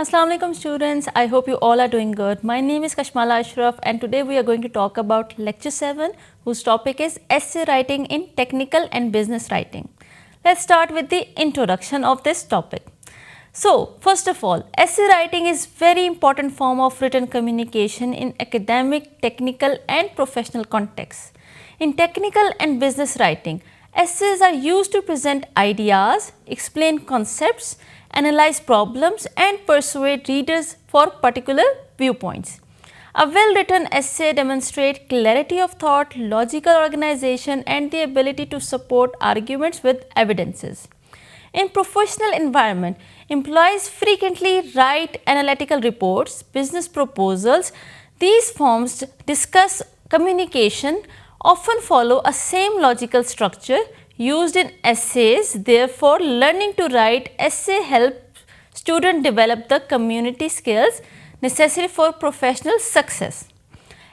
Assalamu alaikum students, I hope you all are doing good. My name is Kashmala Ashraf and today we are going to talk about lecture 7 whose topic is essay writing in technical and business writing. Let's start with the introduction of this topic. So first of all, essay writing is very important form of written communication in academic, technical and professional contexts. In technical and business writing, essays are used to present ideas, explain concepts, analyze problems and persuade readers for particular viewpoints. A well-written essay demonstrates clarity of thought, logical organization and the ability to support arguments with evidences. In professional environment, employees frequently write analytical reports, business proposals. These forms discuss communication, often follow a same logical structure used in essays. Therefore, learning to write essay helps students develop the community skills necessary for professional success.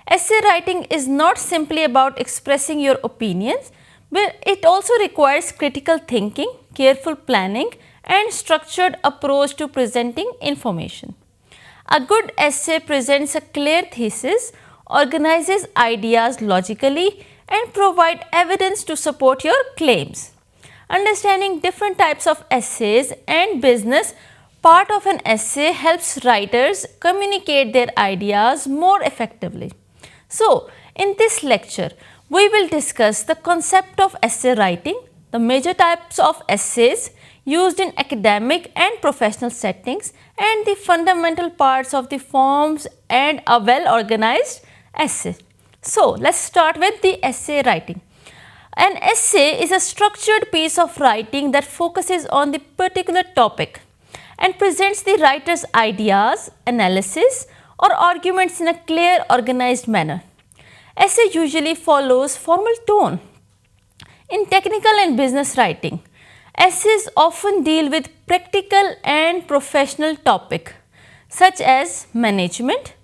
Essay writing is not simply about expressing your opinions, but it also requires critical thinking, careful planning and structured approach to presenting information. A good essay presents a clear thesis, organizes ideas logically and provide evidence to support your claims. Understanding different types of essays and business part of an essay helps writers communicate their ideas more effectively. So, in this lecture, we will discuss the concept of essay writing, the major types of essays used in academic and professional settings and the fundamental parts of the forms and a well organized essay. So, let us start with the essay writing. An essay is a structured piece of writing that focuses on the particular topic and presents the writer's ideas, analysis or arguments in a clear, organized manner. Essay usually follows formal tone. In technical and business writing, essays often deal with practical and professional topics such as management,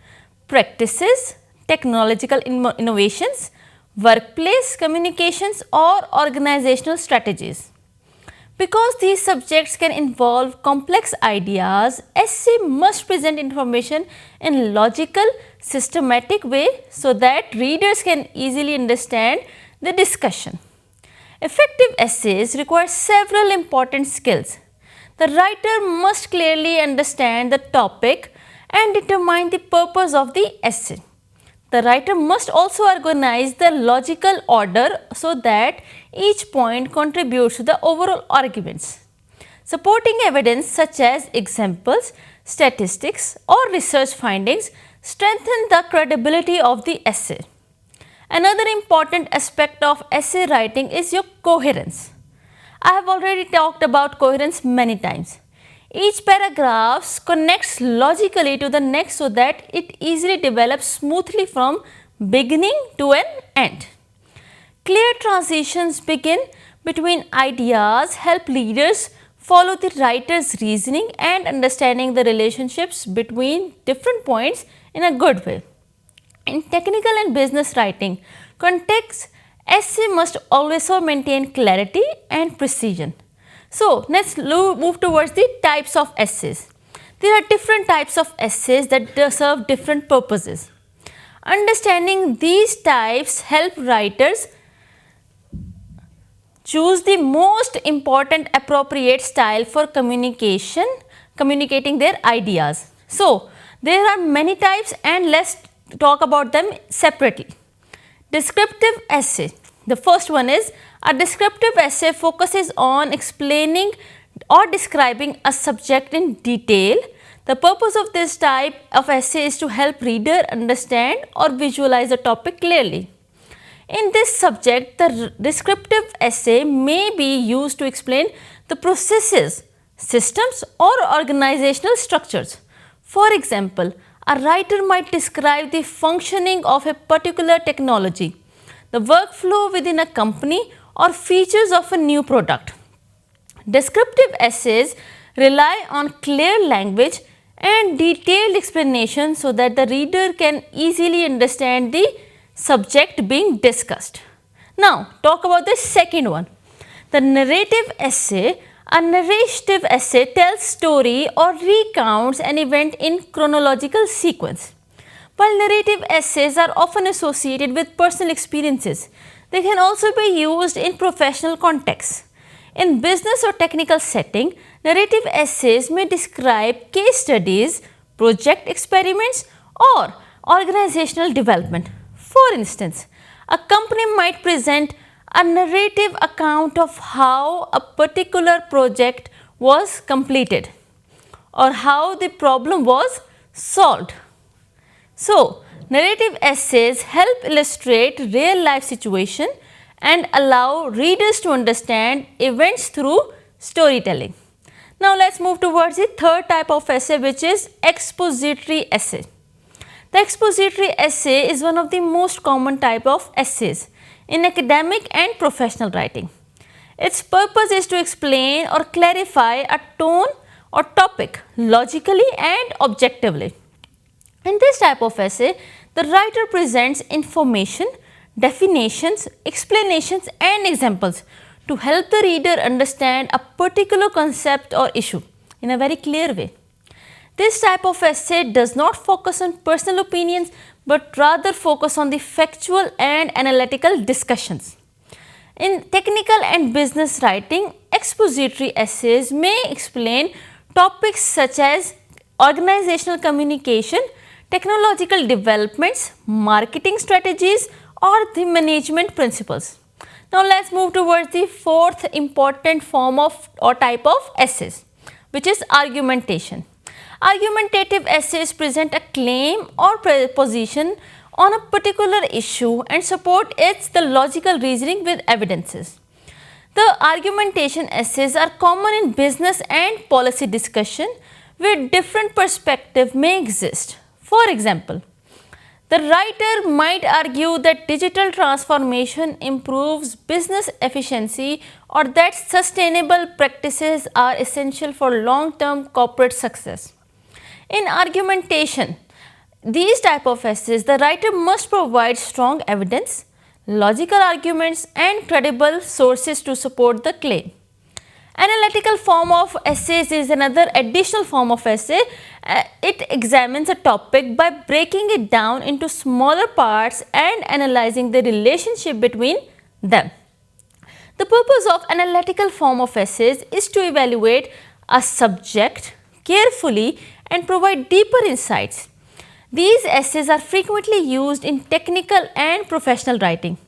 practices, technological innovations, workplace communications or organizational strategies. Because these subjects can involve complex ideas, essay must present information in logical, systematic way so that readers can easily understand the discussion. Effective essays require several important skills. The writer must clearly understand the topic and determine the purpose of the essay. The writer must also organize the logical order so that each point contributes to the overall arguments. Supporting evidence such as examples, statistics or research findings strengthen the credibility of the essay. Another important aspect of essay writing is your coherence. I have already talked about coherence many times. Each paragraph connects logically to the next so that it easily develops smoothly from beginning to an end. Clear transitions begin between ideas help readers follow the writer's reasoning and understanding the relationships between different points in a good way. In technical and business writing context, essay must also maintain clarity and precision. So, let us move towards the types of essays. There are different types of essays that serve different purposes. Understanding these types help writers choose the most important appropriate style for communicating their ideas. So, there are many types and let us talk about them separately. Descriptive essay. The first one is a descriptive essay focuses on explaining or describing a subject in detail. The purpose of this type of essay is to help reader understand or visualize a topic clearly. In this subject, the descriptive essay may be used to explain the processes, systems or organizational structures. For example, a writer might describe the functioning of a particular technology, the workflow within a company or features of a new product. Descriptive essays rely on clear language and detailed explanation so that the reader can easily understand the subject being discussed. Now, talk about the second one. The narrative essay A narrative essay tells story or recounts an event in chronological sequence. While narrative essays are often associated with personal experiences, they can also be used in professional contexts. In business or technical setting, narrative essays may describe case studies, project experiments, or organizational development. For instance, a company might present a narrative account of how a particular project was completed or how the problem was solved. So, narrative essays help illustrate real life situation and allow readers to understand events through storytelling. Now, let us move towards the third type of essay, which is expository essay. The expository essay is one of the most common type of essays in academic and professional writing. Its purpose is to explain or clarify a tone or topic logically and objectively. In this type of essay, the writer presents information, definitions, explanations and examples to help the reader understand a particular concept or issue in a very clear way. This type of essay does not focus on personal opinions but rather focus on the factual and analytical discussions. In technical and business writing, expository essays may explain topics such as organizational communication, technological developments, marketing strategies or the management principles. Now, let us move towards the fourth important form of or type of essays, which is argumentation. Argumentative essays present a claim or position on a particular issue and support the logical reasoning with evidences. The argumentation essays are common in business and policy discussion where different perspectives may exist. For example, the writer might argue that digital transformation improves business efficiency or that sustainable practices are essential for long-term corporate success. In argumentation, these type of essays, the writer must provide strong evidence, logical arguments and credible sources to support the claim. Analytical form of essays is another additional form of essay. It examines a topic by breaking it down into smaller parts and analyzing the relationship between them. The purpose of analytical form of essays is to evaluate a subject carefully and provide deeper insights. These essays are frequently used in technical and professional writing,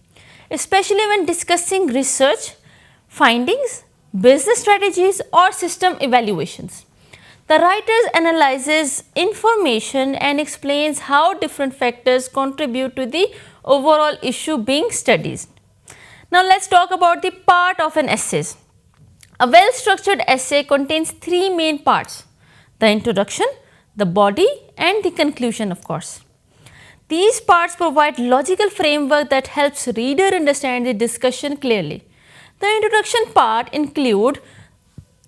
especially when discussing research, findings, business strategies or system evaluations. The writer analyzes information and explains how different factors contribute to the overall issue being studied. Now, let us talk about the part of an essay. A well-structured essay contains three main parts: the introduction, the body and the conclusion, of course. These parts provide logical framework that helps reader understand the discussion clearly. The introduction part includes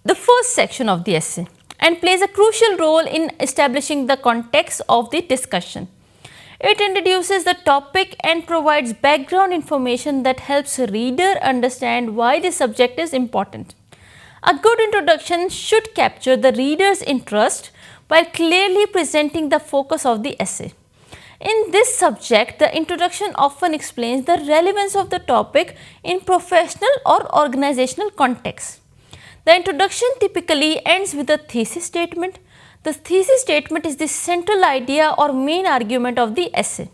the first section of the essay and plays a crucial role in establishing the context of the discussion. It introduces the topic and provides background information that helps a reader understand why the subject is important. A good introduction should capture the reader's interest while clearly presenting the focus of the essay. In this subject, the introduction often explains the relevance of the topic in professional or organizational context. The introduction typically ends with a thesis statement. The thesis statement is the central idea or main argument of the essay.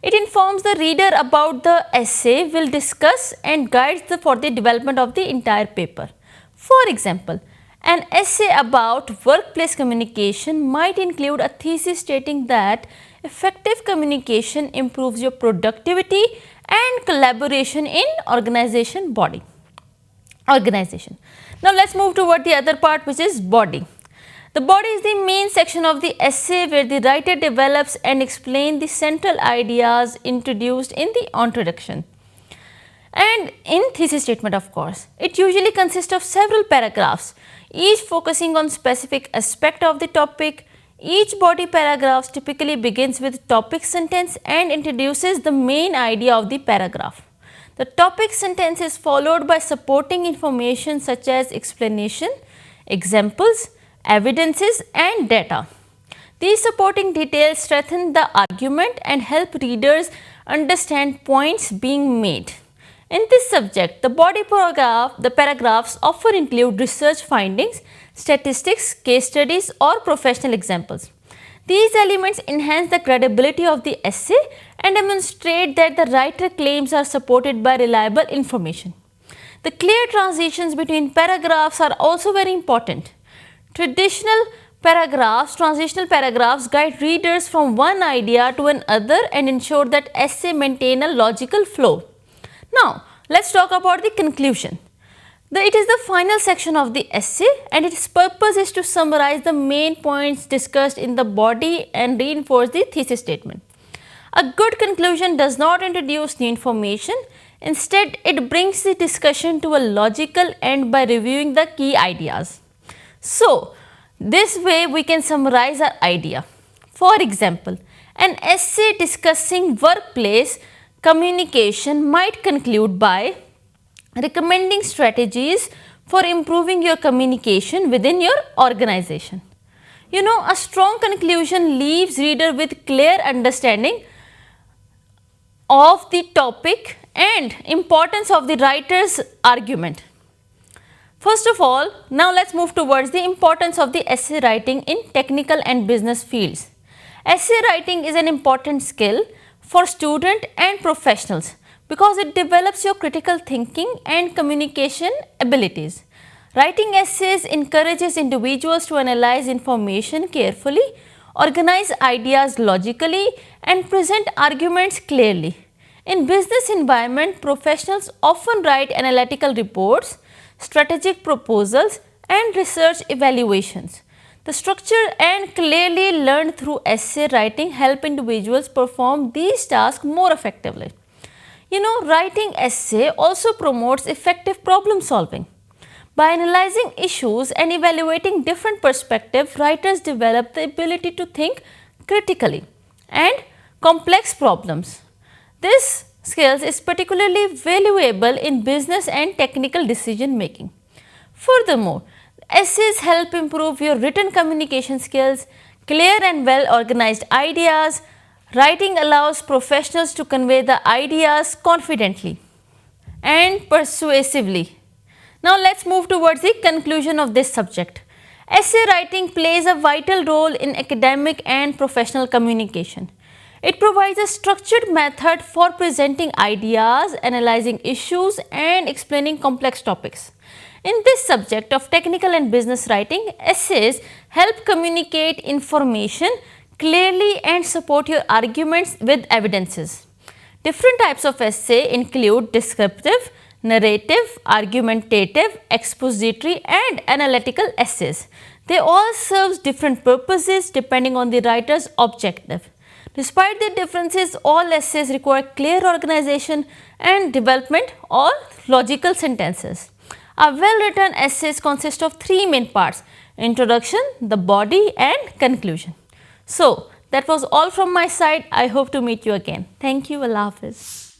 It informs the reader about the essay will discuss and guides for the development of the entire paper. For example, an essay about workplace communication might include a thesis stating that effective communication improves your productivity and collaboration in organization. Now, let us move toward the other part, which is body. The body is the main section of the essay where the writer develops and explains the central ideas introduced in the introduction and in thesis statement, of course. It usually consists of several paragraphs, each focusing on specific aspect of the topic. Each body paragraph typically begins with topic sentence and introduces the main idea of the paragraph. The topic sentence is followed by supporting information such as explanation, examples, evidences and data. These supporting details strengthen the argument and help readers understand points being made. In this subject, the paragraphs often include research findings, statistics, case studies or professional examples. These elements enhance the credibility of the essay and demonstrate that the writer claims are supported by reliable information. The clear transitions between paragraphs are also very important. Transitional paragraphs guide readers from one idea to another and ensure that essay maintain a logical flow. Now, let's talk about the conclusion. It is the final section of the essay and its purpose is to summarize the main points discussed in the body and reinforce the thesis statement. A good conclusion does not introduce new information, instead it brings the discussion to a logical end by reviewing the key ideas. So, this way we can summarize our idea. For example, an essay discussing workplace communication might conclude by recommending strategies for improving your communication within your organization. A strong conclusion leaves reader with clear understanding of the topic and importance of the writer's argument. First of all, now let's move towards the importance of the essay writing in technical and business fields. Essay writing is an important skill for students and professionals because it develops your critical thinking and communication abilities. Writing essays encourages individuals to analyze information carefully, organize ideas logically and present arguments clearly. In business environment, professionals often write analytical reports, strategic proposals and research evaluations. The structure and clearly learned through essay writing help individuals perform these tasks more effectively. Writing essay also promotes effective problem solving. By analyzing issues and evaluating different perspectives, writers develop the ability to think critically and complex problems. This skills is particularly valuable in business and technical decision making. Furthermore, essays help improve your written communication skills, clear and well organized ideas. Writing allows professionals to convey the ideas confidently and persuasively. Now let's move towards the conclusion of this subject. Essay writing plays a vital role in academic and professional communication. It provides a structured method for presenting ideas, analyzing issues and explaining complex topics. In this subject of technical and business writing, essays help communicate information clearly and support your arguments with evidences. Different types of essay include descriptive, narrative, argumentative, expository and analytical essays. They all serve different purposes depending on the writer's objective. Despite their differences, all essays require clear organization and development or logical sentences. A well-written essays consist of three main parts: introduction, the body and conclusion. So, that was all from my side. I hope to meet you again. Thank you. Allah Hafiz.